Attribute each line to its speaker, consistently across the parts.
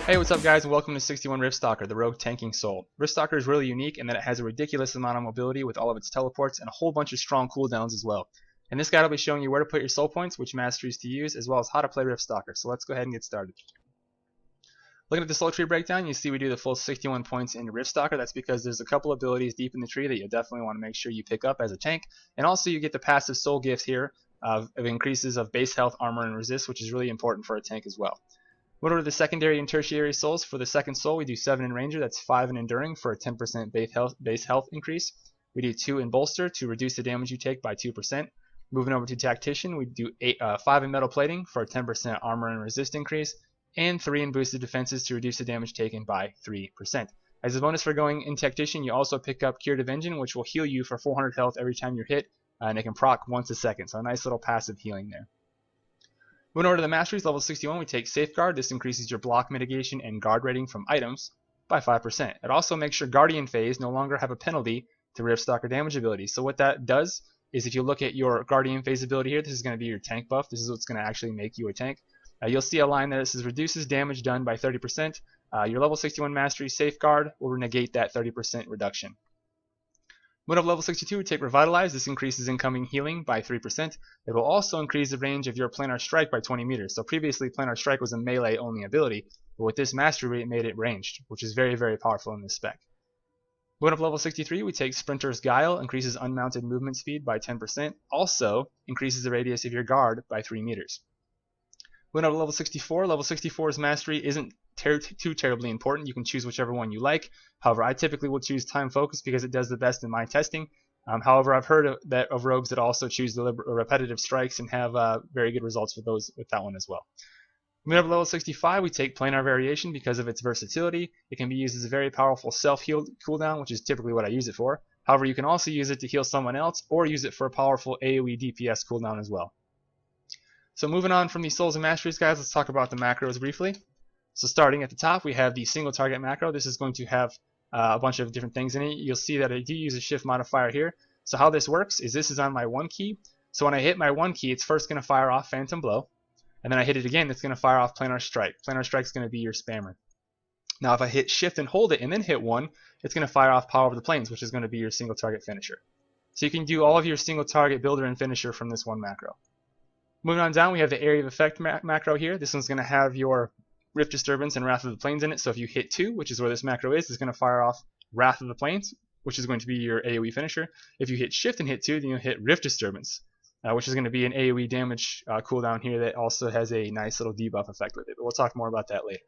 Speaker 1: Hey, what's up guys, and welcome to 61 Riftstalker, the rogue tanking soul. Riftstalker is really unique in that it has a ridiculous amount of mobility with all of its teleports and a whole bunch of strong cooldowns as well. In this guide I'll be showing you where to put your soul points, which masteries to use, as well as how to play Riftstalker. So let's go ahead and get started. Looking at the soul tree breakdown, you see we do the full 61 points in Riftstalker. That's because there's a couple abilities deep in the tree that you definitely want to make sure you pick up as a tank. And also you get the passive soul gifts here of increases of base health, armor, and resist, which is really important for a tank as well. What are the secondary and tertiary souls? For the second soul, we do 7 in Ranger, that's 5 in Enduring for a 10% base health increase. We do 2 in Bolster to reduce the damage you take by 2%. Moving over to Tactician, we do 5 in Metal Plating for a 10% armor and resist increase, and 3 in Boosted Defenses to reduce the damage taken by 3%. As a bonus for going in Tactician, you also pick up Curative Engine, which will heal you for 400 health every time you're hit, and it can proc once a second, so a nice little passive healing there. Moving over to the Masteries Level 61, we take Safeguard. This increases your block mitigation and guard rating from items by 5%. It also makes your Guardian phase no longer have a penalty to Riftstalker damage ability. So what that does is if you look at your Guardian phase ability here, this is going to be your tank buff. This is what's going to actually make you a tank. You'll see a line there that says reduces damage done by 30%. Your level 61 Mastery Safeguard will negate that 30% reduction. Moving up level 62, we take Revitalize. This increases incoming healing by 3%. It will also increase the range of your Planar Strike by 20 meters. So previously Planar Strike was a melee only ability, but with this mastery it made it ranged, which is very, very powerful in this spec. Moving up level 63, we take Sprinter's Guile, increases unmounted movement speed by 10%, also increases the radius of your guard by 3 meters. Moving up to level 64, level 64's mastery isn't too terribly important. You can choose whichever one you like. However, I typically will choose Time Focus because it does the best in my testing. However, I've heard of rogues that also choose the repetitive strikes and have very good results with that one as well. Moving up to level 65, we take Planar Variation because of its versatility. It can be used as a very powerful self-heal cooldown, which is typically what I use it for. However, you can also use it to heal someone else or use it for a powerful AoE DPS cooldown as well. So moving on from the Souls and Masteries, guys, let's talk about the macros briefly. So starting at the top, we have the single target macro. This is going to have a bunch of different things in it. You'll see that I do use a shift modifier here. So how this works is this is on my 1 key. So when I hit my 1 key, it's first going to fire off Phantom Blow. And then I hit it again, it's going to fire off Planar Strike. Planar Strike is going to be your spammer. Now if I hit shift and hold it and then hit 1, it's going to fire off Power of the Plains, which is going to be your single target finisher. So you can do all of your single target builder and finisher from this one macro. Moving on down, we have the Area of Effect macro here. This one's going to have your Rift Disturbance and Wrath of the Plains in it. So if you hit 2, which is where this macro is, it's going to fire off Wrath of the Plains, which is going to be your AoE finisher. If you hit shift and hit 2, then you'll hit Rift Disturbance, which is going to be an AoE damage cooldown here that also has a nice little debuff effect with it. But we'll talk more about that later.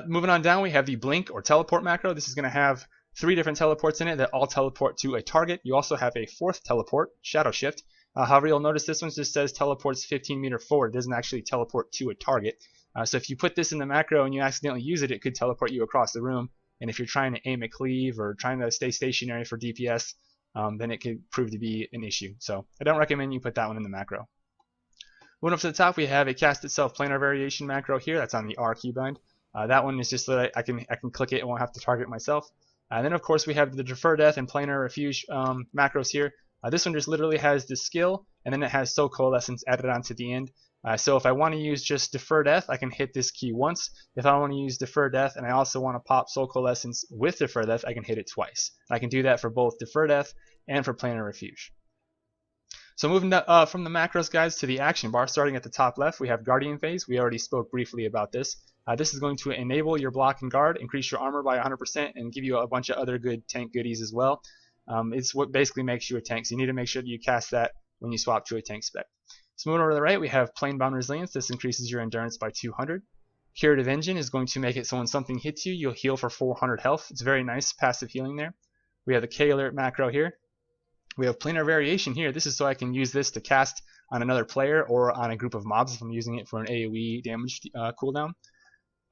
Speaker 1: Moving on down, we have the Blink or Teleport macro. This is going to have 3 different teleports in it that all teleport to a target. You also have a 4th teleport, Shadow Shift. However, you'll notice this one just says teleports 15 meters forward. It doesn't actually teleport to a target. So if you put this in the macro and you accidentally use it, it could teleport you across the room. And if you're trying to aim at cleave or trying to stay stationary for DPS, then it could prove to be an issue. So I don't recommend you put that one in the macro. Moving up to the top, we have a Cast Itself Planar Variation macro here. That's on the R keybind. That one is just so that I can click it and won't have to target myself. And then of course we have the Defer Death and Planar Refuge macros here. This one just literally has the skill, and then it has Soul Coalescence added on to the end. So if I want to use just Defer Death, I can hit this key once. If I want to use Defer Death and I also want to pop Soul Coalescence with Defer Death, I can hit it twice. I can do that for both Defer Death and for Planar Refuge. So moving from the macros, guys, to the action bar, starting at the top left, we have Guardian Phase. We already spoke briefly about this. This is going to enable your block and guard, increase your armor by 100%, and give you a bunch of other good tank goodies as well. It's what basically makes you a tank, so you need to make sure that you cast that when you swap to a tank spec. So moving over to the right, we have Plane Bound Resilience. This increases your endurance by 200. Curative Engine is going to make it so when something hits you, you'll heal for 400 health. It's very nice passive healing there. We have the K-Alert macro here. We have Planar Variation here. This is so I can use this to cast on another player or on a group of mobs if I'm using it for an AoE damage cooldown.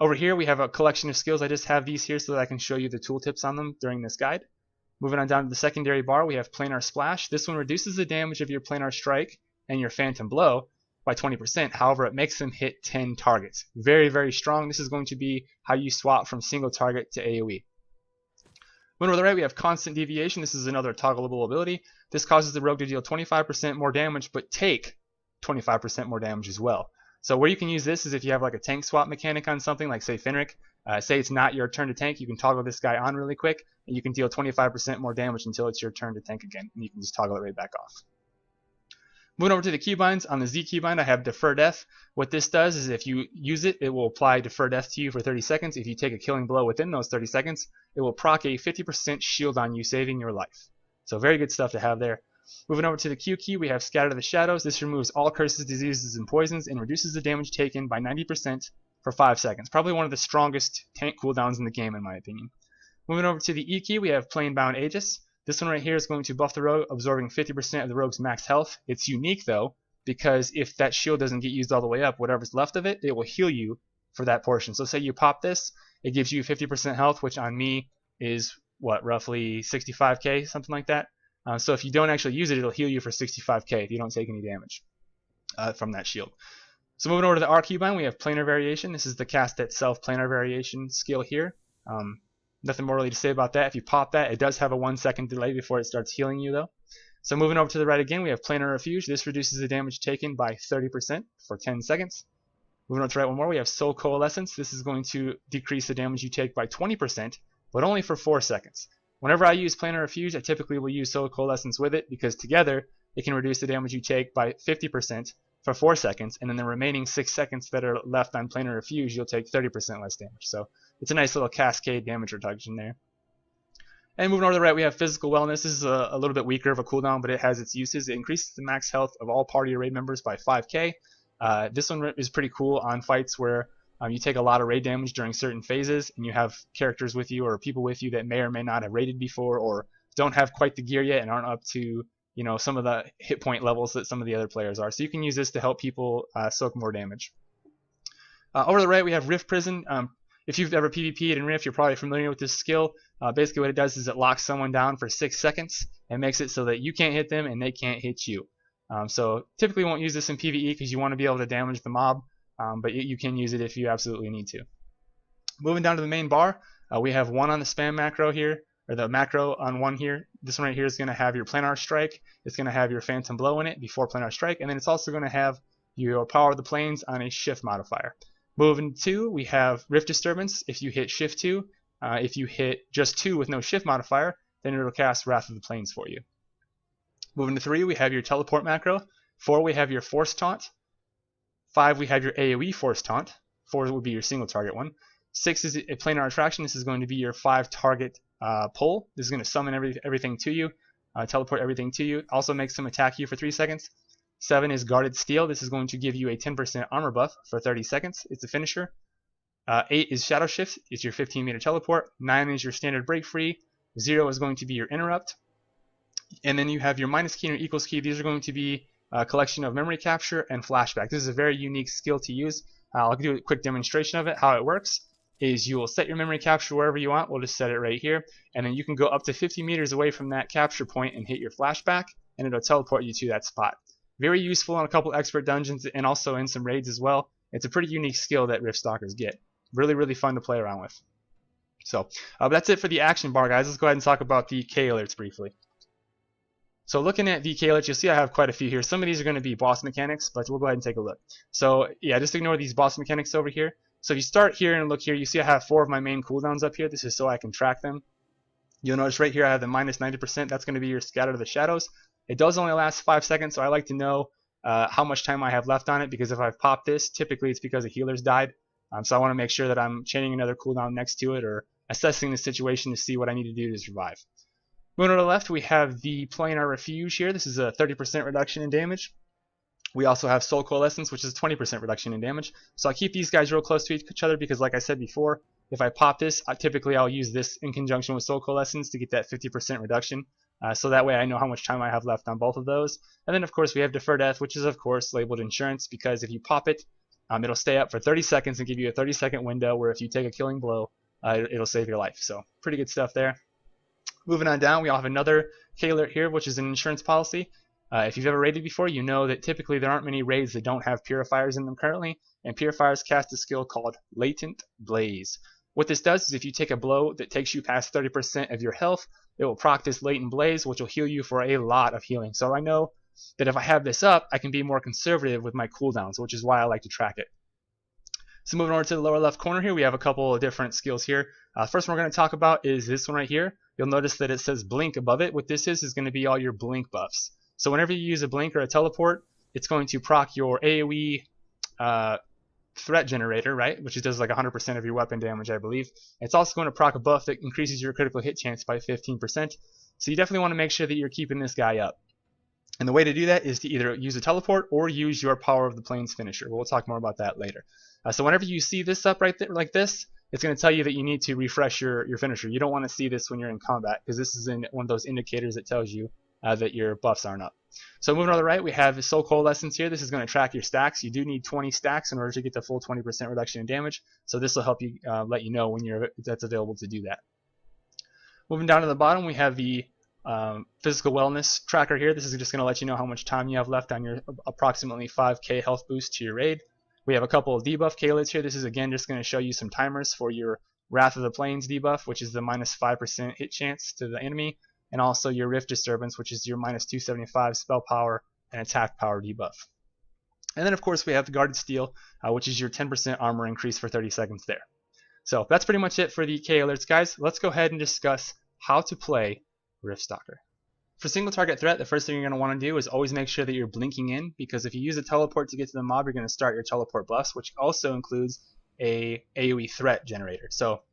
Speaker 1: Over here, we have a collection of skills. I just have these here so that I can show you the tooltips on them during this guide. Moving on down to the secondary bar, we have Planar Splash. This one reduces the damage of your Planar Strike and your Phantom Blow by 20%. However, it makes them hit 10 targets. Very, very strong. This is going to be how you swap from single target to AoE. Moving over to the right, we have Constant Deviation. This is another toggleable ability. This causes the rogue to deal 25% more damage, but take 25% more damage as well. So where you can use this is if you have like a tank swap mechanic on something like say Fenric. Say it's not your turn to tank, you can toggle this guy on really quick, and you can deal 25% more damage until it's your turn to tank again, and you can just toggle it right back off. Moving over to the keybinds, on the Z keybind I have Defer Death. What this does is if you use it, it will apply Defer Death to you for 30 seconds. If you take a killing blow within those 30 seconds, it will proc a 50% shield on you, saving your life. So very good stuff to have there. Moving over to the Q key, we have Scatter the Shadows. This removes all curses, diseases, and poisons, and reduces the damage taken by 90% for 5 seconds. Probably one of the strongest tank cooldowns in the game, in my opinion. Moving over to the E key, we have Planebound Aegis. This one right here is going to buff the rogue, absorbing 50% of the rogue's max health. It's unique though, because if that shield doesn't get used all the way up, whatever's left of it, it will heal you for that portion. So say you pop this, it gives you 50% health, which on me is, what, roughly 65k, something like that. So if you don't actually use it, it'll heal you for 65k if you don't take any damage from that shield. So moving over to the R keybind, we have Planar Variation. This is the cast itself Planar Variation skill here. Nothing more really to say about that. If you pop that, it does have a 1 second delay before it starts healing you though. So moving over to the right again, we have Planar Refuge. This reduces the damage taken by 30% for 10 seconds. Moving over to the right one more, we have Soul Coalescence. This is going to decrease the damage you take by 20%, but only for 4 seconds. Whenever I use Planar Refuge, I typically will use Soul Coalescence with it because together it can reduce the damage you take by 50% for 4 seconds, and then the remaining 6 seconds that are left on Planar Refuge, you'll take 30% less damage. So it's a nice little cascade damage reduction there. And moving over to the right, we have Physical Wellness. This is a little bit weaker of a cooldown, but it has its uses. It increases the max health of all party or raid members by 5k. This one is pretty cool on fights where you take a lot of raid damage during certain phases, and you have characters with you or people with you that may or may not have raided before or don't have quite the gear yet and aren't up to some of the hit point levels that some of the other players are. So you can use this to help people soak more damage. Over to the right, we have Rift Prison. If you've ever PvP'd in Rift, you're probably familiar with this skill. Basically what it does is it locks someone down for 6 seconds and makes it so that you can't hit them and they can't hit you. So typically won't use this in PvE because you want to be able to damage the mob, but you can use it if you absolutely need to. Moving down to the main bar, we have 1 on the spam macro here, or the macro on 1 here. This one right here is going to have your Planar Strike. It's going to have your Phantom Blow in it before Planar Strike, and then it's also going to have your Power of the Planes on a shift modifier. Moving to 2, we have Rift Disturbance. If you hit shift 2, if you hit just 2 with no shift modifier, then it'll cast Wrath of the Planes for you. Moving to 3, we have your Teleport macro. 4, we have your Force Taunt. 5, we have your AoE Force Taunt. 4 would be your single target one. 6 is a Planar Attraction. This is going to be your 5 target pull. This is going to summon everything to you, teleport everything to you. Also makes them attack you for 3 seconds. 7 is Guarded Steel. This is going to give you a 10% armor buff for 30 seconds. It's a finisher. 8 is Shadow Shift. It's your 15-meter teleport. 9 is your standard break free. 0 is going to be your interrupt. And then you have your minus key and your equals key. These are going to be a collection of memory capture and flashback. This is a very unique skill to use. I'll do a quick demonstration of it. How it works is you will set your memory capture wherever you want. We'll just set it right here. And then you can go up to 50 meters away from that capture point and hit your flashback, and it'll teleport you to that spot. Very useful on a couple expert dungeons and also in some raids as well. It's a pretty unique skill that Riftstalkers get. Really, really fun to play around with. So that's it for the action bar, guys. Let's go ahead and talk about the K alerts briefly. So looking at the K alerts, you'll see I have quite a few here. Some of these are going to be boss mechanics, but we'll go ahead and take a look. So yeah, just ignore these boss mechanics over here. So if you start here and look here, you see I have 4 of my main cooldowns up here. This is so I can track them. You'll notice right here I have the minus 90%. That's going to be your Scatter the Shadows. It does only last 5 seconds, so I like to know how much time I have left on it, because if I've popped this, typically it's because a healer's died. So I want to make sure that I'm chaining another cooldown next to it or assessing the situation to see what I need to do to survive. Moving to the left, we have the Planar Refuge here. This is a 30% reduction in damage. We also have Soul Coalescence, which is a 20% reduction in damage. So I'll keep these guys real close to each other because, like I said before, if I pop this, typically I'll use this in conjunction with Soul Coalescence to get that 50% reduction. So that way I know how much time I have left on both of those. And then of course we have Defer Death, which is of course labeled Insurance, because if you pop it, it'll stay up for 30 seconds and give you a 30-second window where if you take a killing blow, it'll save your life. So pretty good stuff there. Moving on down, we all have another K alert here, which is an insurance policy. If you've ever raided before, you know that typically there aren't many raids that don't have purifiers in them currently, and purifiers cast a skill called Latent Blaze. What this does is if you take a blow that takes you past 30% of your health, it will proc this Latent Blaze, which will heal you for a lot of healing. So I know that if I have this up, I can be more conservative with my cooldowns, which is why I like to track it. So moving over to the lower left corner here, we have a couple of different skills here. First one we're going to talk about is this one right here. You'll notice that it says blink above it. What this is going to be all your blink buffs. So whenever you use a blink or a teleport, it's going to proc your AoE threat generator, right? Which does like 100% of your weapon damage, I believe. It's also going to proc a buff that increases your critical hit chance by 15%. So you definitely want to make sure that you're keeping this guy up. And the way to do that is to either use a teleport or use your Power of the Plains finisher. We'll talk more about that later. So whenever you see this up right there like this, it's going to tell you that you need to refresh your finisher. You don't want to see this when you're in combat, because this is one of those indicators that tells you that your buffs aren't up. So moving on the right, we have the Soul Coalescence here. This is going to track your stacks. You do need 20 stacks in order to get the full 20% reduction in damage. So this will help you let you know when that's available to do that. Moving down to the bottom, we have the physical wellness tracker here. This is just going to let you know how much time you have left on your approximately 5k health boost to your raid. We have a couple of debuff K-alerts here. This is again just going to show you some timers for your Wrath of the Plains debuff, which is the minus 5% hit chance to the enemy, and also your Rift Disturbance, which is your minus 275 spell power and attack power debuff. And then of course we have the Guarded Steel, which is your 10% armor increase for 30 seconds there. So that's pretty much it for the K-alerts, guys. Let's go ahead and discuss how to play Riftstalker. For single target threat, the first thing you're going to want to do is always make sure that you're blinking in, because if you use a teleport to get to the mob, you're going to start your teleport buffs, which also includes a AoE threat generator. So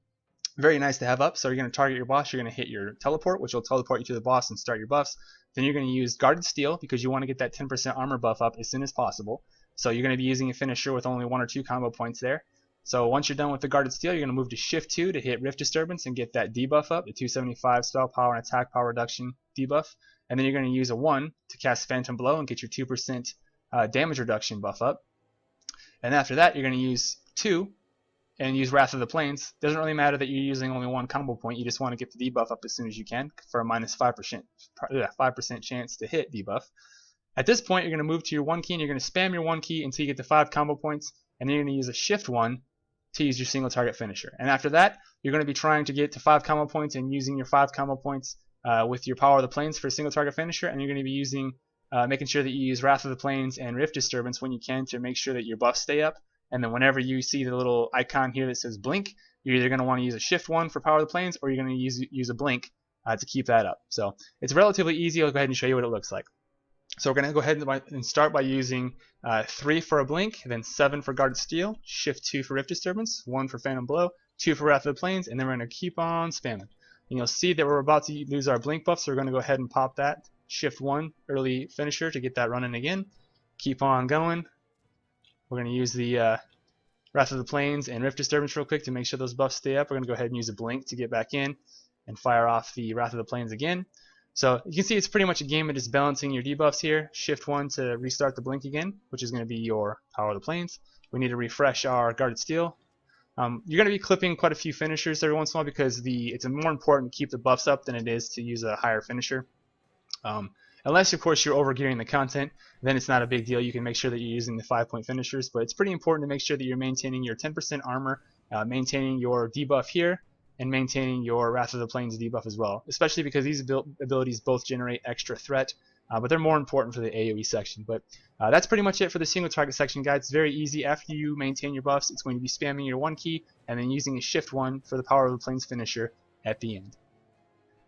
Speaker 1: very nice to have up. So you're going to target your boss, you're going to hit your teleport, which will teleport you to the boss and start your buffs. Then you're going to use Guarded Steel, because you want to get that 10% armor buff up as soon as possible. So you're going to be using a finisher with only 1 or 2 combo points there. So once you're done with the Guarded Steel, you're going to move to Shift 2 to hit Rift Disturbance and get that debuff up, the 275 spell power and attack power reduction debuff. And then you're going to use a 1 to cast Phantom Blow and get your 2% damage reduction buff up. And after that, you're going to use 2 and use Wrath of the Plains. Doesn't really matter that you're using only 1 combo point. You just want to get the debuff up as soon as you can for a minus 5% chance to hit debuff. At this point, you're going to move to your 1 key and you're going to spam your 1 key until you get to 5 combo points. And then you're going to use a Shift 1 to use your single target finisher. And after that, you're going to be trying to get to 5 combo points and using your 5 combo points with your Power of the Plains for a single target finisher. And you're going to be using, making sure that you use Wrath of the Plains and Rift Disturbance when you can to make sure that your buffs stay up. And then whenever you see the little icon here that says blink, you're either going to want to use a Shift 1 for Power of the Plains, or you're going to use a blink to keep that up. So it's relatively easy. I'll go ahead and show you what it looks like. So we're going to go ahead and start by using 3 for a blink, then 7 for Guarded Steel, Shift 2 for Rift Disturbance, 1 for Phantom Blow, 2 for Wrath of the Plains, and then we're going to keep on spamming. And you'll see that we're about to lose our blink buff, so we're going to go ahead and pop that Shift 1 early finisher to get that running again. Keep on going. We're going to use the Wrath of the Plains and Rift Disturbance real quick to make sure those buffs stay up. We're going to go ahead and use a blink to get back in and fire off the Wrath of the Plains again. So you can see it's pretty much a game of just balancing your debuffs here. Shift 1 to restart the blink again, which is going to be your Power of the Plains. We need to refresh our Guarded Steel. You're going to be clipping quite a few finishers every once in a while, because it's more important to keep the buffs up than it is to use a higher finisher. Unless, of course, you're overgearing the content, then it's not a big deal. You can make sure that you're using the 5-point finishers, but it's pretty important to make sure that you're maintaining your 10% armor, maintaining your debuff here, and maintaining your Wrath of the Plains debuff as well, especially because these abilities both generate extra threat, but they're more important for the AoE section. But that's pretty much it for the single target section, guys. It's very easy. After you maintain your buffs, it's going to be spamming your 1 key and then using a Shift 1 for the Power of the Plains finisher at the end.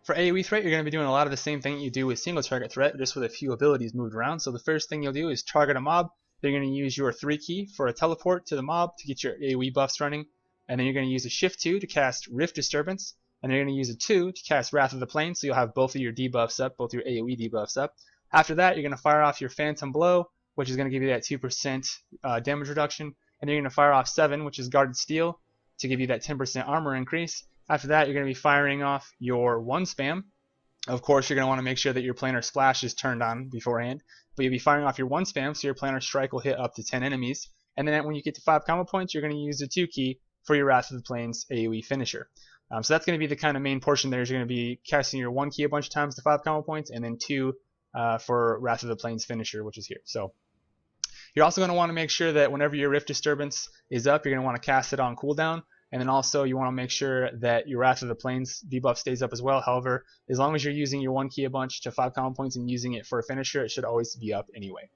Speaker 1: For AoE threat, you're going to be doing a lot of the same thing you do with single target threat, just with a few abilities moved around. So the first thing you'll do is target a mob. Then you're going to use your 3 key for a teleport to the mob to get your AoE buffs running. And then you're going to use a Shift 2 to cast Rift Disturbance. And then you're going to use a 2 to cast Wrath of the Plains, so you'll have both of your debuffs up, both your AoE debuffs up. After that, you're going to fire off your Phantom Blow, which is going to give you that 2% damage reduction. And then you're going to fire off 7, which is Guarded Steel, to give you that 10% armor increase. After that, you're going to be firing off your 1 spam. Of course, you're going to want to make sure that your Planar Splash is turned on beforehand. But you'll be firing off your 1 spam, so your Planar Strike will hit up to 10 enemies. And then when you get to 5 combo points, you're going to use the 2 key for your Wrath of the Plains AoE finisher. So that's going to be the kind of main portion there. You're going to be casting your 1 key a bunch of times to 5 combo points, and then 2 for Wrath of the Plains finisher, which is here. So you're also going to want to make sure that whenever your Rift Disturbance is up, you're going to want to cast it on cooldown. And then also you want to make sure that your Wrath of the Plains debuff stays up as well. However, as long as you're using your 1 key a bunch to 5 common points and using it for a finisher, it should always be up anyway.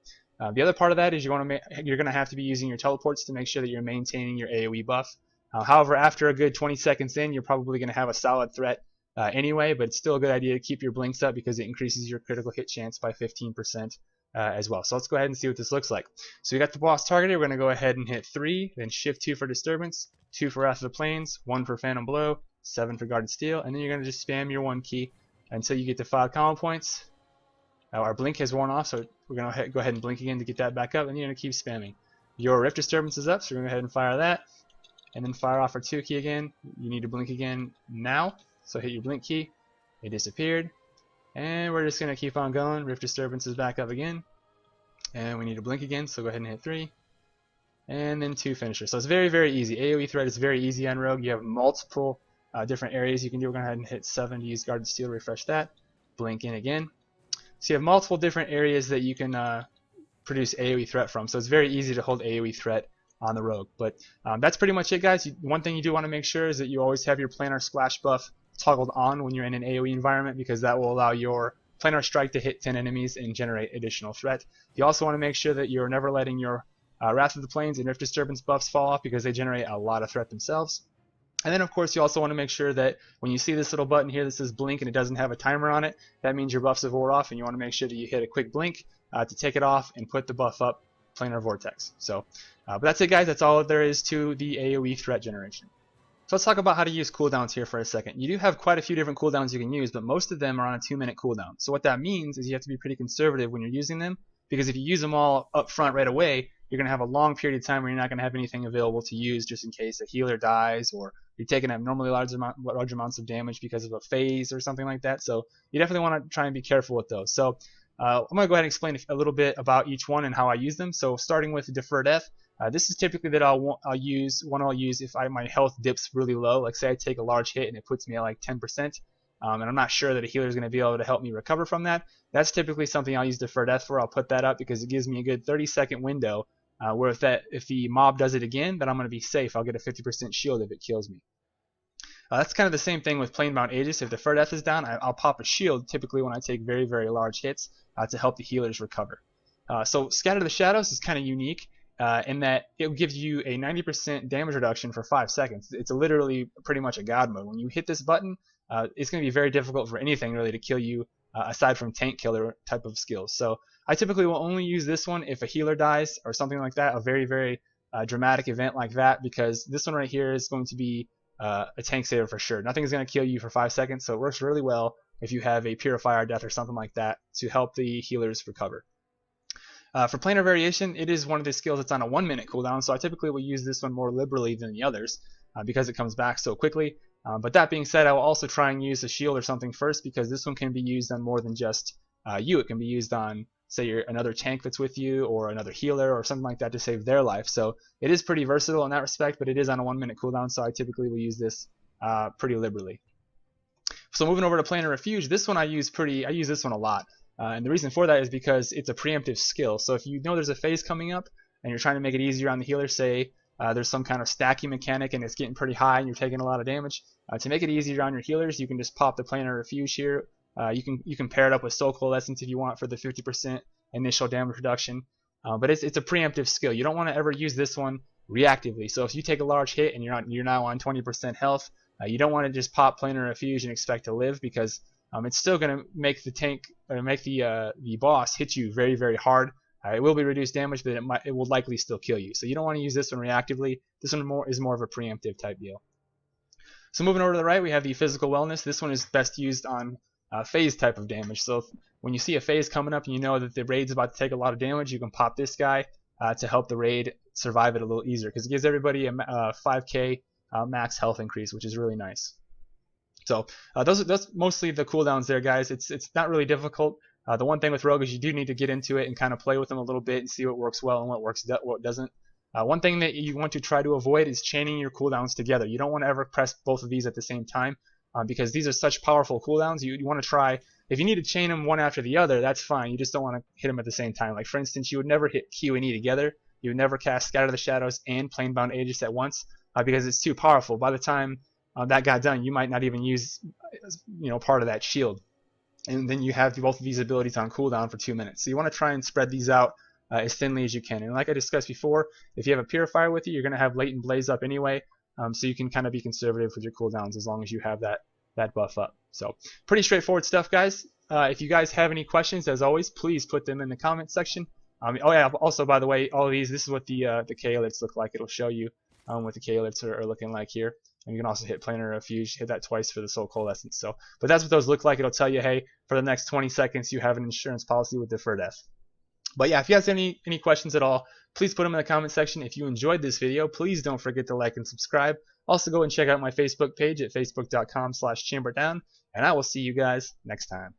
Speaker 1: The other part of that is you're going to have to be using your teleports to make sure that you're maintaining your AoE buff. However, after a good 20 seconds in, you're probably going to have a solid threat anyway, but it's still a good idea to keep your blinks up because it increases your critical hit chance by 15% as well. So let's go ahead and see what this looks like. So we got the boss targeted. We're going to go ahead and hit 3, then shift 2 for Disturbance, 2 for Wrath of the Plains, 1 for Phantom Blow, 7 for Guarded Steel, and then you're going to just spam your 1 key until you get to 5 common points. Our blink has worn off, so we're going to go ahead and blink again to get that back up, and you're going to keep spamming. Your Rift Disturbance is up, so we're going to go ahead and fire that, and then fire off our 2 key again. You need to blink again now, so hit your blink key. It disappeared, and we're just going to keep on going. Rift Disturbance is back up again, and we need to blink again, so go ahead and hit 3, and then 2 finishers. So it's very, very easy. AoE threat is very easy on Rogue. You have multiple different areas you can do. We're going to go ahead and hit 7 to use Guarded Steel, refresh that, blink in again. So you have multiple different areas that you can produce AoE threat from. So it's very easy to hold AoE threat on the Rogue. But that's pretty much it, guys. One thing you do want to make sure is that you always have your Planar Splash buff toggled on when you're in an AoE environment, because that will allow your Planar Strike to hit 10 enemies and generate additional threat. You also want to make sure that you're never letting your Wrath of the Plains and Rift Disturbance buffs fall off, because they generate a lot of threat themselves. And then of course you also want to make sure that when you see this little button here that says blink and it doesn't have a timer on it, that means your buffs have wore off, and you want to make sure that you hit a quick blink to take it off and put the buff up, Planar Vortex. So, but that's it, guys. That's all there is to the AoE threat generation. So let's talk about how to use cooldowns here for a second. You do have quite a few different cooldowns you can use, but most of them are on a 2-minute cooldown. So what that means is you have to be pretty conservative when you're using them, because if you use them all up front right away, you're going to have a long period of time where you're not going to have anything available to use, just in case a healer dies or you're taking abnormally large amounts of damage because of a phase or something like that. So you definitely want to try and be careful with those. So I'm going to go ahead and explain a little bit about each one and how I use them. So starting with Defer Death, this is typically that I'll use if my health dips really low. Like say I take a large hit and it puts me at like 10%, and I'm not sure that a healer is going to be able to help me recover from that. That's typically something I'll use Defer Death for. I'll put that up because it gives me a good 30-second window where if the mob does it again, then I'm going to be safe. I'll get a 50% shield if it kills me. That's kind of the same thing with Planebound Aegis. If Defer Death is down, I'll pop a shield typically when I take very, very large hits to help the healers recover. So Scatter the Shadows is kind of unique in that it gives you a 90% damage reduction for 5 seconds. It's literally pretty much a god mode. When you hit this button, it's going to be very difficult for anything really to kill you aside from tank killer type of skills. So I typically will only use this one if a healer dies or something like that, a very, very dramatic event like that, because this one right here is going to be a tank saver for sure. Nothing is going to kill you for 5 seconds, so it works really well if you have a Purifier Death or something like that to help the healers recover. For Planar Variation, it is one of the skills that's on a 1-minute cooldown, so I typically will use this one more liberally than the others because it comes back so quickly. But that being said, I will also try and use a shield or something first, because this one can be used on more than just you. It can be used on, say, you're another tank that's with you or another healer or something like that to save their life. So it is pretty versatile in that respect, but it is on a 1-minute cooldown, so I typically will use this pretty liberally. So moving over to Planar Refuge, this one I use this one a lot. And the reason for that is because it's a preemptive skill. So if you know there's a phase coming up and you're trying to make it easier on the healer, say there's some kind of stacking mechanic and it's getting pretty high and you're taking a lot of damage, to make it easier on your healers, you can just pop the Planar Refuge here. You can pair it up with Soul Coalescence if you want for the 50% initial damage reduction. But it's a preemptive skill. You don't want to ever use this one reactively. So if you take a large hit and you're now on 20% health, you don't want to just pop Planar Refuge and expect to live, because it's still going to make the tank or make the boss hit you very, very hard. It will be reduced damage, but it will likely still kill you. So you don't want to use this one reactively. This one is more of a preemptive type deal. So moving over to the right, we have the Physical Wellness. This one is best used on phase type of damage. So when you see a phase coming up and you know that the raid's about to take a lot of damage, you can pop this guy to help the raid survive it a little easier, because it gives everybody a 5k max health increase, which is really nice. So that's mostly the cooldowns there, guys. It's not really difficult. The one thing with Rogue is you do need to get into it and kind of play with them a little bit and see what works well and what doesn't. One thing that you want to try to avoid is chaining your cooldowns together. You don't want to ever press both of these at the same time, because these are such powerful cooldowns. You want to try, if you need to chain them one after the other, that's fine. You just don't want to hit them at the same time. Like for instance, you would never hit Q and E together. You would never cast Scatter the Shadows and Planebound Aegis at once, because it's too powerful. By the time that got done, you might not even use part of that shield, and then you have both of these abilities on cooldown for 2 minutes. So you want to try and spread these out as thinly as you can. And like I discussed before, if you have a purifier with you, you're going to have latent blaze up anyway, so you can kind of be conservative with your cooldowns as long as you have that buff up. So pretty straightforward stuff, guys. If you guys have any questions, as always, please put them in the comment section. Oh yeah, also by the way, all of these, this is what the KARUUL look like. It'll show you what the KARUUL are looking like here. And you can also hit Planar Refuge, hit that twice for the Soul Coalescence. So, but that's what those look like. It'll tell you, hey, for the next 20 seconds, you have an insurance policy with Defer Death. But yeah, if you guys have any questions at all, please put them in the comment section. If you enjoyed this video, please don't forget to like and subscribe. Also, go and check out my Facebook page at facebook.com/chamberdown, and I will see you guys next time.